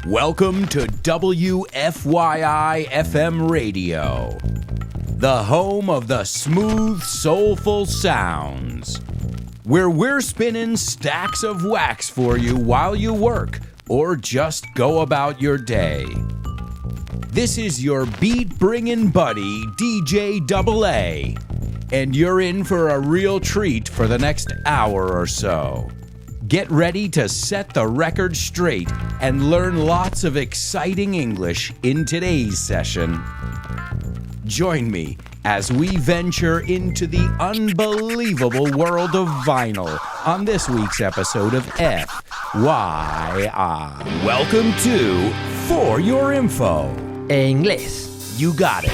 Welcome to WFYI FM Radio, the home of the smooth, soulful sounds, where we're spinning stacks of wax for you while you work or just go about your day. This is your beat-bringing buddy, DJ AA, and you're in for a real treat for the next hour or so. Get ready to set the record straight and learn lots of exciting English in today's session. Join me as we venture into the unbelievable world of vinyl on this week's episode of FYI. Welcome to For Your Info. En inglés. You got it.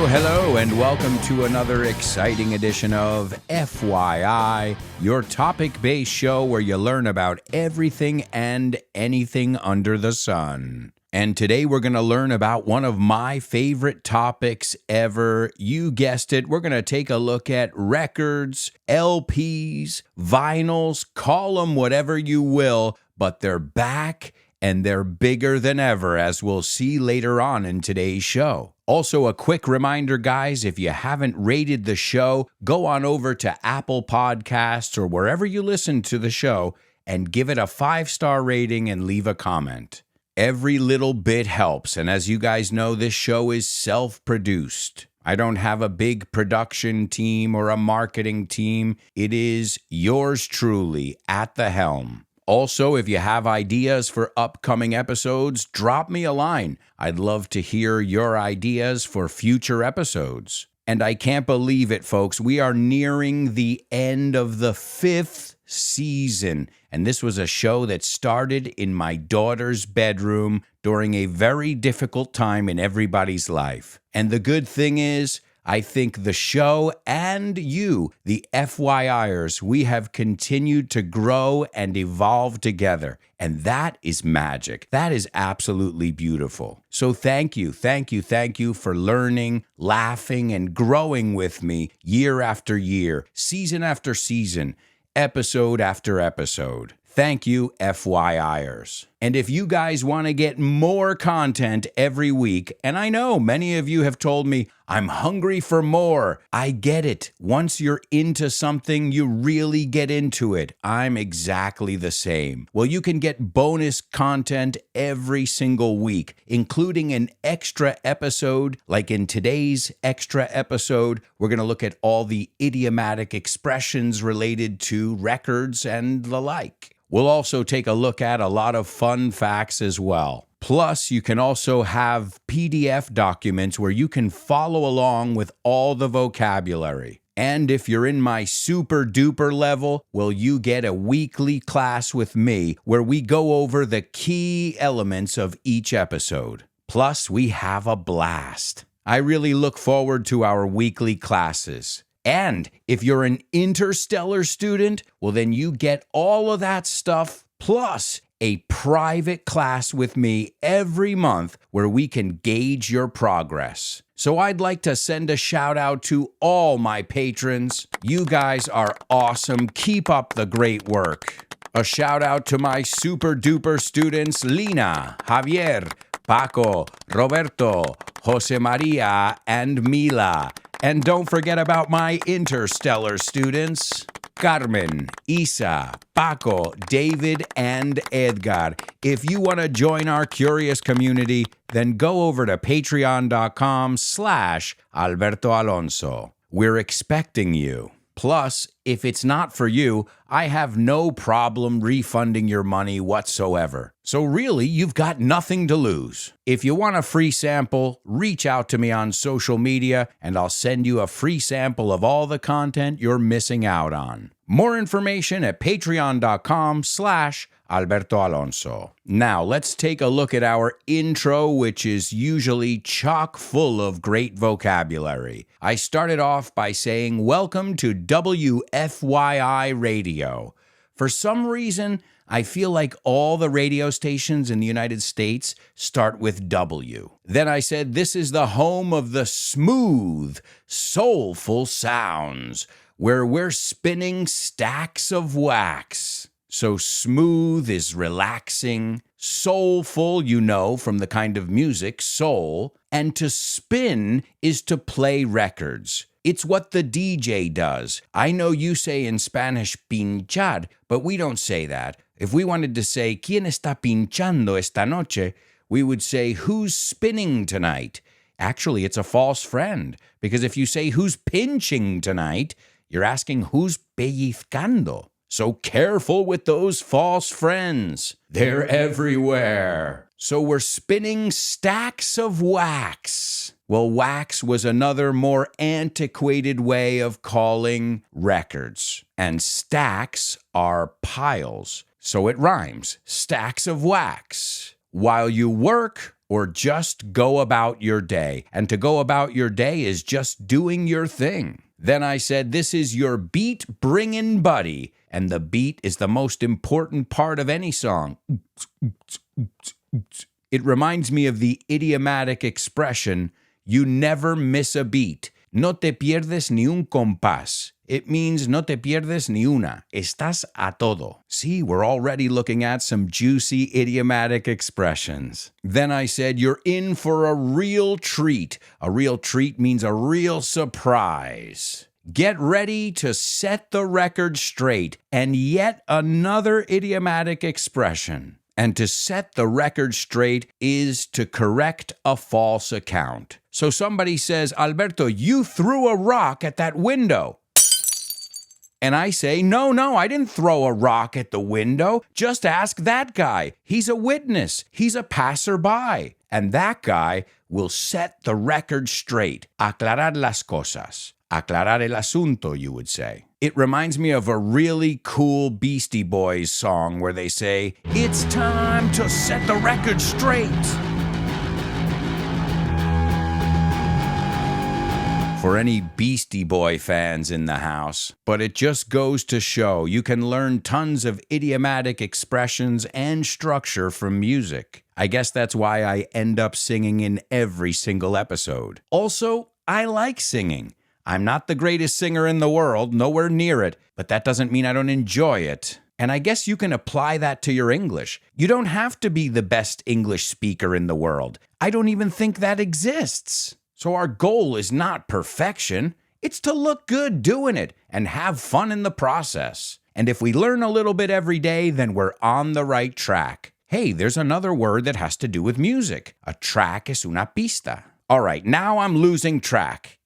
Hello, and welcome to another exciting edition of FYI, your topic-based show where you learn about everything and anything under the sun. And today we're going to learn about one of my favorite topics ever. You guessed it, we're going to take a look at records, LPs, vinyls, call them whatever you will, but they're back and they're bigger than ever, as we'll see later on in today's show. Also, a quick reminder, guys, if you haven't rated the show, go on over to Apple Podcasts or wherever you listen to the show and give it a 5-star rating and leave a comment. Every little bit helps, and as you guys know, this show is self-produced. I don't have a big production team or a marketing team. It is yours truly at the helm. Also, if you have ideas for upcoming episodes, drop me a line. I'd love to hear your ideas for future episodes. And I can't believe it, folks. We are nearing the end of the 5th season. And this was a show that started in my daughter's bedroom during a very difficult time in everybody's life. And the good thing is, I think the show and you, the FYIers, we have continued to grow and evolve together. And that is magic. That is absolutely beautiful. So thank you for learning, laughing, and growing with me year after year, season after season, episode after episode. Thank you, FYIers. And if you guys want to get more content every week, and I know many of you have told me, I'm hungry for more. I get it. Once you're into something, you really get into it. I'm exactly the same. Well, you can get bonus content every single week, including an extra episode. Like in today's extra episode, we're going to look at all the idiomatic expressions related to records and the like. We'll also take a look at a lot of fun facts as well. Plus, you can also have PDF documents where you can follow along with all the vocabulary. And if you're in my super duper level, well, you get a weekly class with me where we go over the key elements of each episode. Plus, we have a blast. I really look forward to our weekly classes. And if you're an interstellar student, well, then you get all of that stuff plus a private class with me every month where we can gauge your progress. So I'd like to send a shout out to all my patrons. You guys are awesome. Keep up the great work. A shout out to my super duper students, Lina, Javier, Paco, Roberto, Jose Maria, and Mila. And don't forget about my interstellar students, Carmen, Isa, Paco, David, and Edgar. If you want to join our curious community, then go over to patreon.com/Alberto Alonso. We're expecting you. Plus, if it's not for you, I have no problem refunding your money whatsoever. So really, you've got nothing to lose. If you want a free sample, reach out to me on social media, and I'll send you a free sample of all the content you're missing out on. More information at patreon.com/Alberto Alonso. Now, let's take a look at our intro, which is usually chock full of great vocabulary. I started off by saying, welcome to WFYI Radio. For some reason, I feel like all the radio stations in the United States start with W. Then I said, this is the home of the smooth, soulful sounds, where we're spinning stacks of wax. So smooth is relaxing, soulful, you know, from the kind of music, soul, and to spin is to play records. It's what the DJ does. I know you say in Spanish, pinchar, but we don't say that. If we wanted to say, ¿Quién está pinchando esta noche?, we would say, who's spinning tonight? Actually, it's a false friend, because if you say, who's pinching tonight, you're asking, who's pellizcando? So careful with those false friends. They're everywhere. So we're spinning stacks of wax. Well, wax was another more antiquated way of calling records. And stacks are piles. So it rhymes. Stacks of wax. While you work or just go about your day. And to go about your day is just doing your thing. Then I said, this is your beat-bringing buddy. And the beat is the most important part of any song. It reminds me of the idiomatic expression, you never miss a beat. No te pierdes ni un compás. It means no te pierdes ni una. Estás a todo. See, we're already looking at some juicy idiomatic expressions. Then I said, you're in for a real treat. A real treat means a real surprise. Get ready to set the record straight. And yet another idiomatic expression. And to set the record straight is to correct a false account. So somebody says, Alberto, you threw a rock at that window. And I say, no, I didn't throw a rock at the window. Just ask that guy. He's a witness. He's a passerby. And that guy will set the record straight. Aclarar las cosas. Aclarar el asunto, you would say. It reminds me of a really cool Beastie Boys song where they say, it's time to set the record straight. For any Beastie Boy fans in the house, but it just goes to show you can learn tons of idiomatic expressions and structure from music. I guess that's why I end up singing in every single episode. Also, I like singing. I'm not the greatest singer in the world, nowhere near it, but that doesn't mean I don't enjoy it. And I guess you can apply that to your English. You don't have to be the best English speaker in the world. I don't even think that exists. So our goal is not perfection. It's to look good doing it and have fun in the process. And if we learn a little bit every day, then we're on the right track. Hey, there's another word that has to do with music. A track es una pista. All right, now I'm losing track.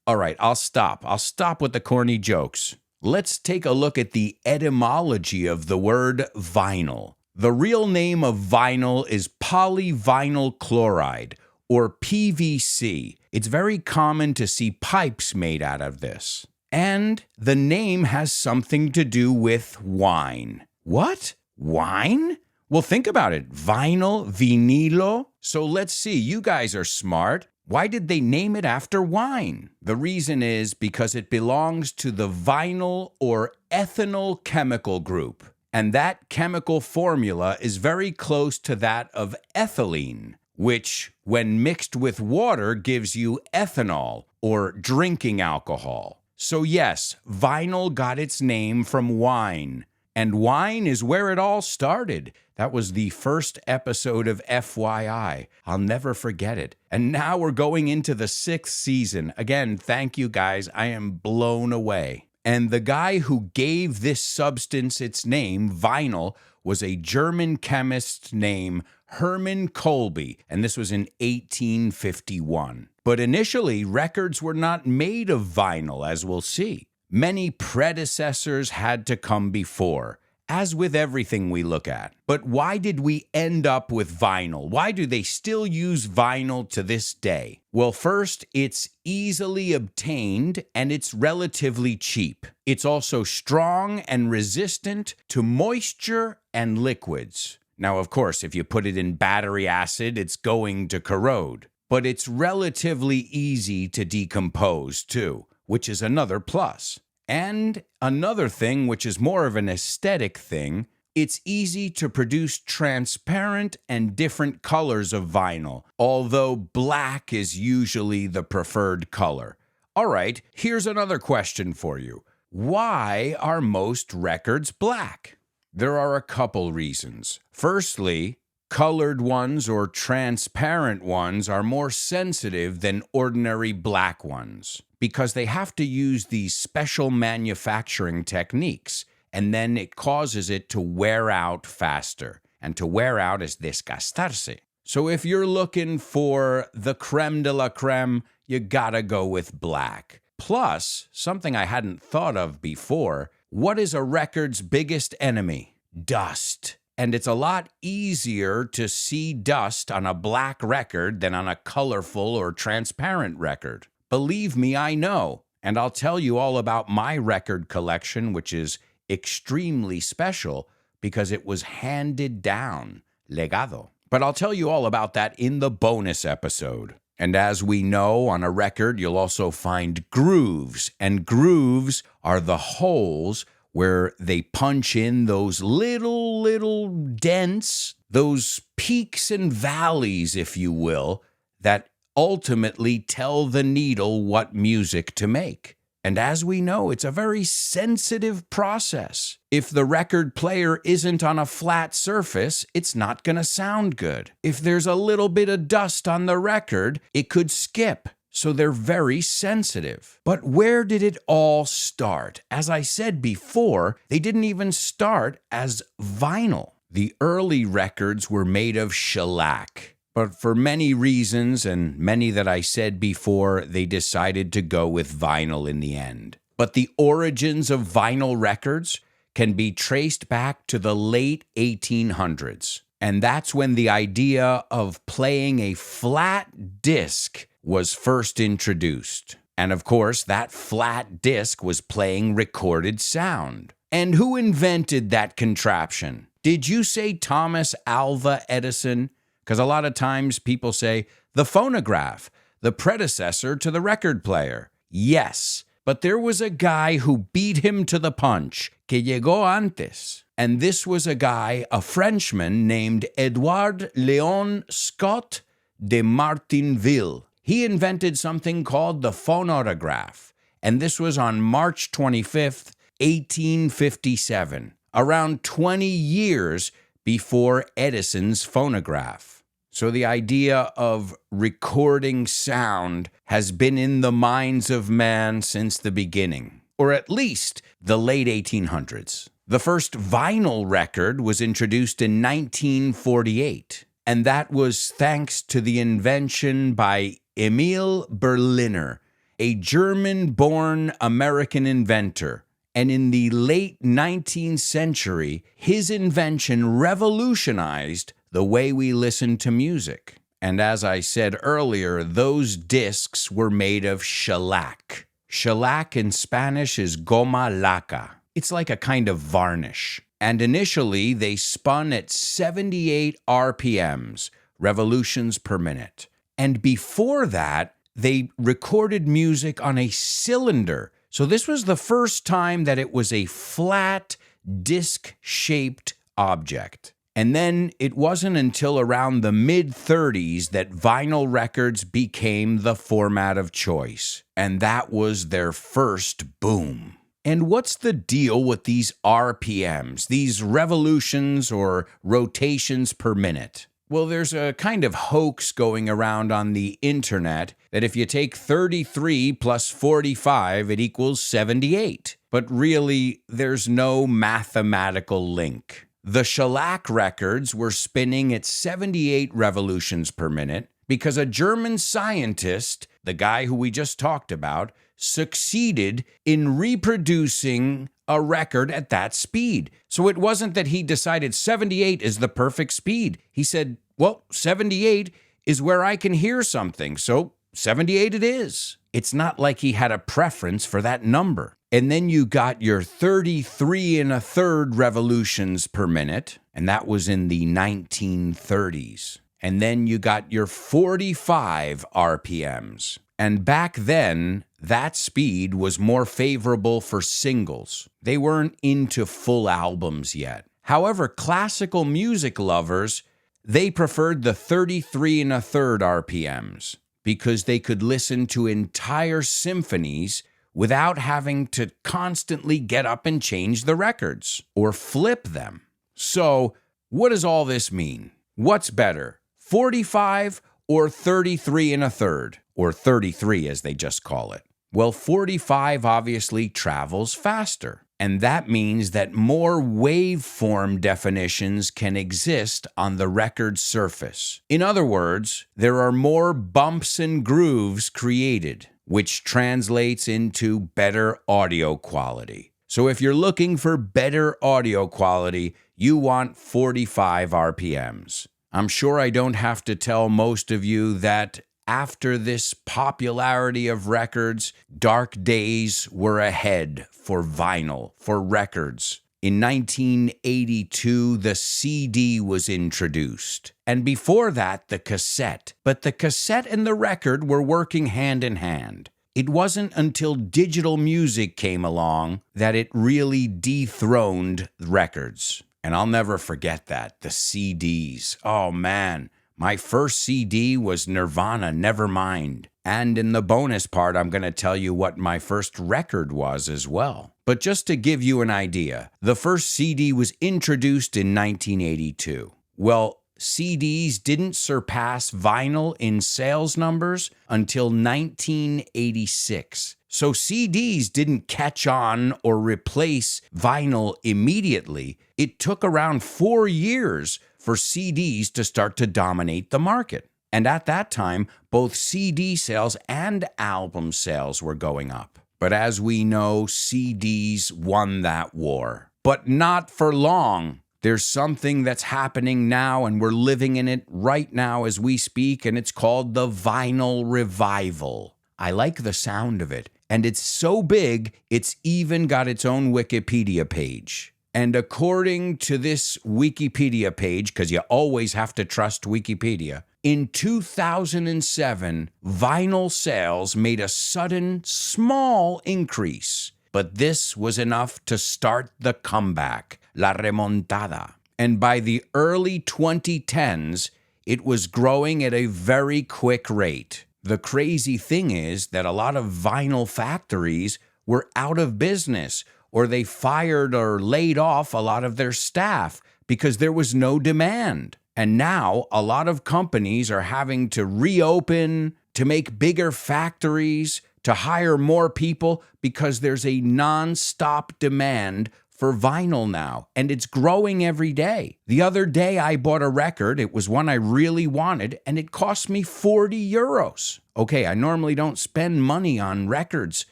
All right, I'll stop. I'll stop with the corny jokes. Let's take a look at the etymology of the word vinyl. The real name of vinyl is polyvinyl chloride, or PVC. It's very common to see pipes made out of this. And the name has something to do with wine. What? Wine? Well, think about it. Vinyl, vinilo. So let's see. You guys are smart. Why did they name it after wine? The reason is because it belongs to the vinyl or ethanol chemical group. And that chemical formula is very close to that of ethylene, which, when mixed with water, gives you ethanol or drinking alcohol. So yes, vinyl got its name from wine. And wine is where it all started. That was the first episode of FYI. I'll never forget it. And now we're going into the 6th season. Again, thank you guys. I am blown away. And the guy who gave this substance its name, vinyl, was a German chemist named Hermann Kolbe, and this was in 1851. But initially, records were not made of vinyl, as we'll see. Many predecessors had to come before, as with everything we look at. But why did we end up with vinyl? Why do they still use vinyl to this day? Well, first, it's easily obtained and it's relatively cheap. It's also strong and resistant to moisture and liquids. Now, of course, if you put it in battery acid, it's going to corrode. But it's relatively easy to decompose, too, which is another plus. And another thing, which is more of an aesthetic thing, it's easy to produce transparent and different colors of vinyl, although black is usually the preferred color. All right, here's another question for you. Why are most records black? There are a couple reasons. Firstly, colored ones or transparent ones are more sensitive than ordinary black ones because they have to use these special manufacturing techniques, and then it causes it to wear out faster. And to wear out is desgastarse. So if you're looking for the creme de la creme, you gotta go with black. Plus, something I hadn't thought of before, what is a record's biggest enemy? Dust. And it's a lot easier to see dust on a black record than on a colorful or transparent record. Believe me, I know. And I'll tell you all about my record collection, which is extremely special because it was handed down, legado. But I'll tell you all about that in the bonus episode. And as we know, on a record, you'll also find grooves. And grooves are the holes where they punch in those little dents, those peaks and valleys, if you will, that ultimately tell the needle what music to make. And as we know, it's a very sensitive process. If the record player isn't on a flat surface, it's not going to sound good. If there's a little bit of dust on the record, it could skip. So they're very sensitive. But where did it all start? As I said before, they didn't even start as vinyl. The early records were made of shellac. But for many reasons, and many that I said before, they decided to go with vinyl in the end. But the origins of vinyl records can be traced back to the late 1800s. And that's when the idea of playing a flat disc was first introduced. And of course, that flat disc was playing recorded sound. And who invented that contraption? Did you say Thomas Alva Edison? Because a lot of times people say the phonograph, the predecessor to the record player. Yes, but there was a guy who beat him to the punch, que llegó antes. And this was a guy, a Frenchman named Edouard Léon Scott de Martinville. He invented something called the phonautograph. And this was on March 25th, 1857, around 20 years before Edison's phonograph. So the idea of recording sound has been in the minds of man since the beginning, or at least the late 1800s. The first vinyl record was introduced in 1948, and that was thanks to the invention by Emil Berliner, a German-born American inventor. And in the late 19th century, his invention revolutionized the way we listen to music. And as I said earlier, those discs were made of shellac. Shellac in Spanish is goma laca. It's like a kind of varnish. And initially, they spun at 78 RPMs, revolutions per minute. And before that, they recorded music on a cylinder. So this was the first time that it was a flat, disc-shaped object. And then it wasn't until around the mid-30s that vinyl records became the format of choice. And that was their first boom. And what's the deal with these RPMs, these revolutions or rotations per minute? Well, there's a kind of hoax going around on the internet that if you take 33 plus 45, it equals 78. But really, there's no mathematical link. The shellac records were spinning at 78 revolutions per minute because a German scientist, the guy who we just talked about, succeeded in reproducing a record at that speed. So it wasn't that he decided 78 is the perfect speed. He said, well, 78 is where I can hear something, so 78 it is. It's not like he had a preference for that number. And then you got your 33 1/3 revolutions per minute, and that was in the 1930s. And then you got your 45 RPMs. And back then, that speed was more favorable for singles. They weren't into full albums yet. However, classical music lovers, they preferred the 33 1/3 RPMs because they could listen to entire symphonies without having to constantly get up and change the records or flip them. So, what does all this mean? What's better, 45 or 33 1/3, or 33 as they just call it? Well, 45 obviously travels faster, and that means that more waveform definitions can exist on the record surface. In other words, there are more bumps and grooves created, which translates into better audio quality. So if you're looking for better audio quality, you want 45 RPMs. I'm sure I don't have to tell most of you that after this popularity of records, dark days were ahead for vinyl, for records. In 1982, the CD was introduced. And before that, the cassette. But the cassette and the record were working hand in hand. It wasn't until digital music came along that it really dethroned records. And I'll never forget that, the CDs. Oh man, my first CD was Nirvana, Nevermind. And in the bonus part, I'm going to tell you what my first record was as well. But just to give you an idea, the first CD was introduced in 1982. Well, CDs didn't surpass vinyl in sales numbers until 1986. So CDs didn't catch on or replace vinyl immediately. It took around 4 years for CDs to start to dominate the market. And at that time, both CD sales and album sales were going up. But as we know, CDs won that war. But not for long. There's something that's happening now, and we're living in it right now as we speak, and it's called the vinyl revival. I like the sound of it, and it's so big, it's even got its own Wikipedia page. And according to this Wikipedia page, because you always have to trust Wikipedia, in 2007, vinyl sales made a sudden, small increase. But this was enough to start the comeback, la remontada. And by the early 2010s, it was growing at a very quick rate. The crazy thing is that a lot of vinyl factories were out of business, or they fired or laid off a lot of their staff because there was no demand. And now a lot of companies are having to reopen, to make bigger factories, to hire more people because there's a non-stop demand for vinyl now, and it's growing every day. The other day I bought a record. It was one I really wanted, and it cost me 40 euros. Okay, I normally don't spend money on records,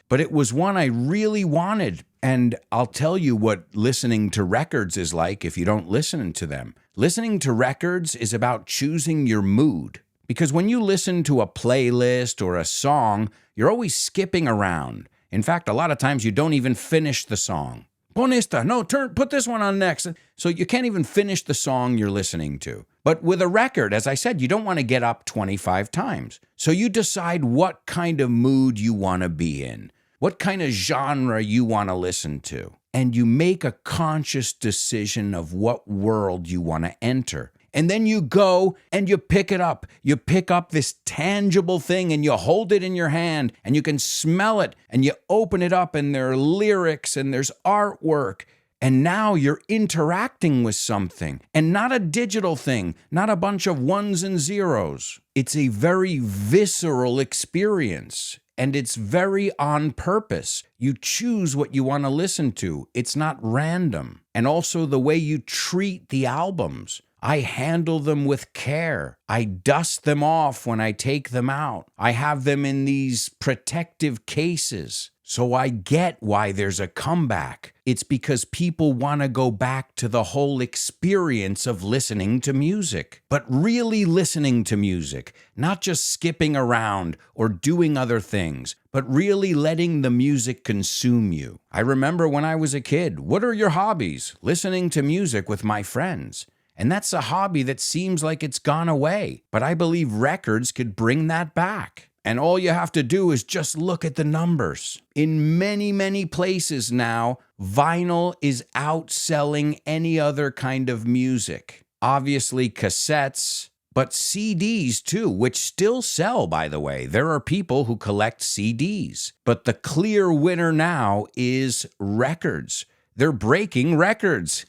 but it was one I really wanted. And I'll tell you what listening to records is like if you don't listen to them. Listening to records is about choosing your mood. Because when you listen to a playlist or a song, you're always skipping around. In fact, a lot of times you don't even finish the song. Pon esta, no, put this one on next. So you can't even finish the song you're listening to. But with a record, as I said, you don't want to get up 25 times. So you decide what kind of mood you want to be in, what kind of genre you want to listen to. And you make a conscious decision of what world you want to enter. And then you go and you pick it up. You pick up this tangible thing and you hold it in your hand and you can smell it and you open it up and there are lyrics and there's artwork. And now you're interacting with something and not a digital thing, not a bunch of ones and zeros. It's a very visceral experience. And it's very on purpose. You choose what you want to listen to. It's not random. And also the way you treat the albums. I handle them with care. I dust them off when I take them out. I have them in these protective cases. So I get why there's a comeback. It's because people want to go back to the whole experience of listening to music, but really listening to music, not just skipping around or doing other things, but really letting the music consume you. I remember when I was a kid, what are your hobbies? Listening to music with my friends. And that's a hobby that seems like it's gone away, but I believe records could bring that back. And all you have to do is just look at the numbers. In many, many places now, vinyl is outselling any other kind of music. Obviously, cassettes, but CDs too, which still sell, by the way. There are people who collect CDs. But the clear winner now is records. They're breaking records.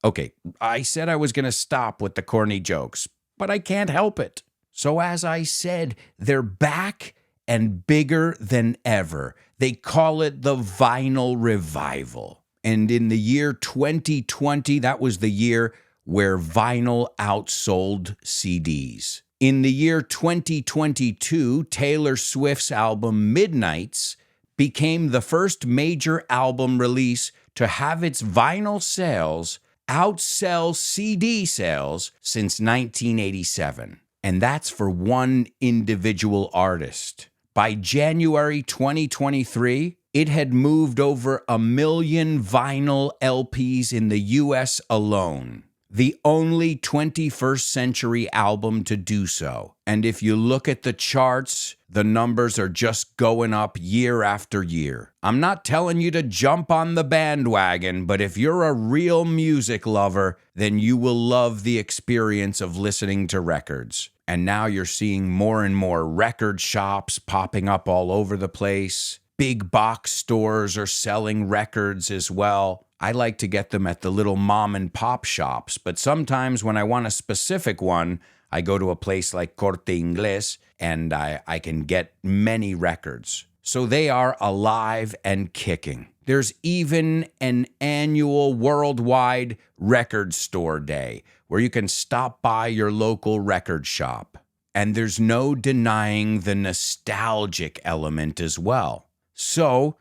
Okay, I said I was going to stop with the corny jokes, but I can't help it. So as I said, they're back and bigger than ever. They call it the vinyl revival. And in the year 2020, that was the year where vinyl outsold CDs. In the year 2022, Taylor Swift's album Midnights became the first major album release to have its vinyl sales outsell CD sales since 1987. And that's for one individual artist. By January 2023, it had moved over 1 million vinyl LPs in the US alone. The only 21st century album to do so. And if you look at the charts, the numbers are just going up year after year. I'm not telling you to jump on the bandwagon, but if you're a real music lover, then you will love the experience of listening to records. And now you're seeing more and more record shops popping up all over the place. Big box stores are selling records as well. I like to get them at the little mom and pop shops, but sometimes when I want a specific one, I go to a place like Corte Inglés and I can get many records. So they are alive and kicking. There's even an annual worldwide record store day where you can stop by your local record shop. And there's no denying the nostalgic element as well. So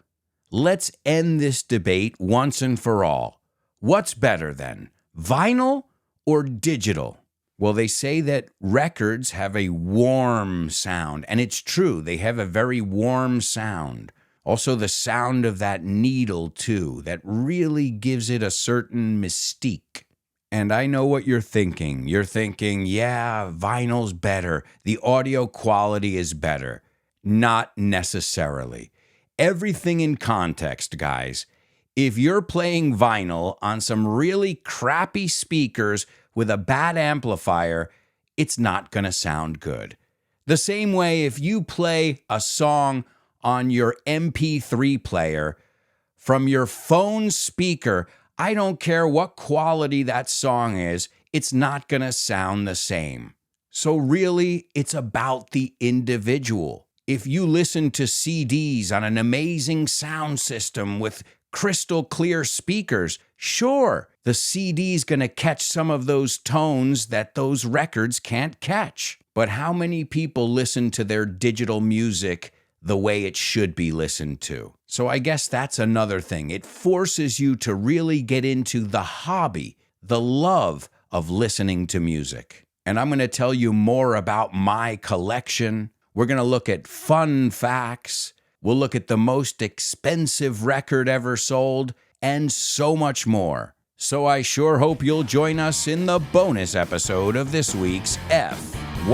let's end this debate once and for all. What's better then, vinyl or digital? Well, they say that records have a warm sound, and it's true. They have a very warm sound. Also, the sound of that needle, too, that really gives it a certain mystique. And I know what you're thinking. You're thinking, yeah, vinyl's better. The audio quality is better. Not necessarily. Everything in context, guys. If you're playing vinyl on some really crappy speakers with a bad amplifier, it's not going to sound good. The same way if you play a song on your MP3 player from your phone speaker, I don't care what quality that song is, it's not going to sound the same. So really, it's about the individual. If you listen to CDs on an amazing sound system with crystal clear speakers, sure, the CD's going to catch some of those tones that those records can't catch. But how many people listen to their digital music the way it should be listened to? So I guess that's another thing. It forces you to really get into the hobby, the love of listening to music. And I'm going to tell you more about my collection. We're going to look at fun facts. We'll look at the most expensive record ever sold, and so much more. So I sure hope you'll join us in the bonus episode of this week's FYI.